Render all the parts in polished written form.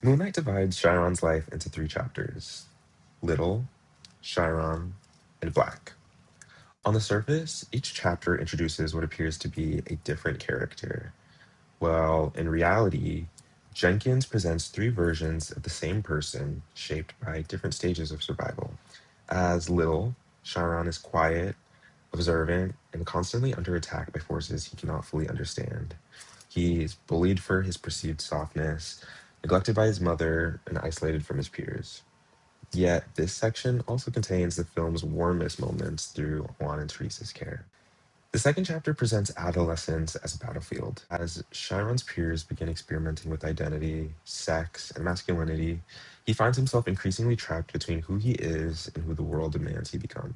Moonlight divides Chiron's life into three chapters: Little, Chiron, and Black. On the surface, each chapter introduces what appears to be a different character. Well, in reality, Jenkins presents three versions of the same person shaped by different stages of survival. As Little, Chiron is quiet, observant, and constantly under attack by forces he cannot fully understand. He is bullied for his perceived softness, neglected by his mother, and isolated from his peers. Yet, this section also contains the film's warmest moments through Juan and Teresa's care. The second chapter presents adolescence as a battlefield. As Chiron's peers begin experimenting with identity, sex, and masculinity, he finds himself increasingly trapped between who he is and who the world demands he become.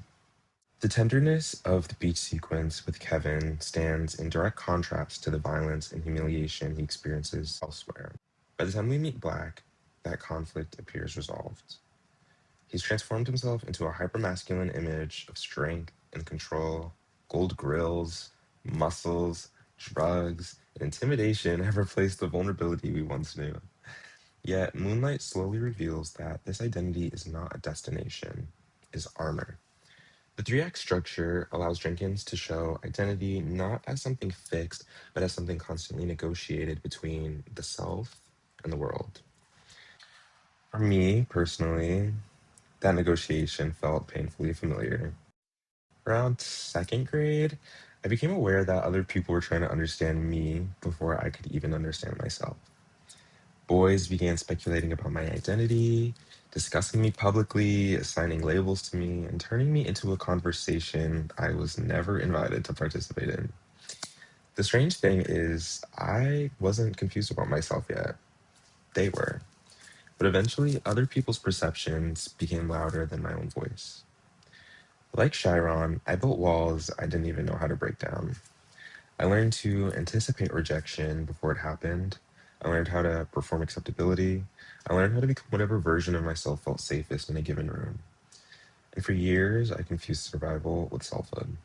The tenderness of the beach sequence with Kevin stands in direct contrast to the violence and humiliation he experiences elsewhere. By the time we meet Black, that conflict appears resolved. He's transformed himself into a hypermasculine image of strength and control. Gold grills, muscles, drugs, and intimidation have replaced the vulnerability we once knew. Yet, Moonlight slowly reveals that this identity is not a destination, it is armor. The three act structure allows Jenkins to show identity not as something fixed, but as something constantly negotiated between the self and the world. For me, personally, that negotiation felt painfully familiar. Around second grade, I became aware that other people were trying to understand me before I could even understand myself. Boys began speculating about my identity, discussing me publicly, assigning labels to me, and turning me into a conversation I was never invited to participate in. The strange thing is, I wasn't confused about myself yet. They were. But eventually, other people's perceptions became louder than my own voice. Like Chiron, I built walls I didn't even know how to break down. I learned to anticipate rejection before it happened. I learned how to perform acceptability. I learned how to become whatever version of myself felt safest in a given room. And for years, I confused survival with selfhood.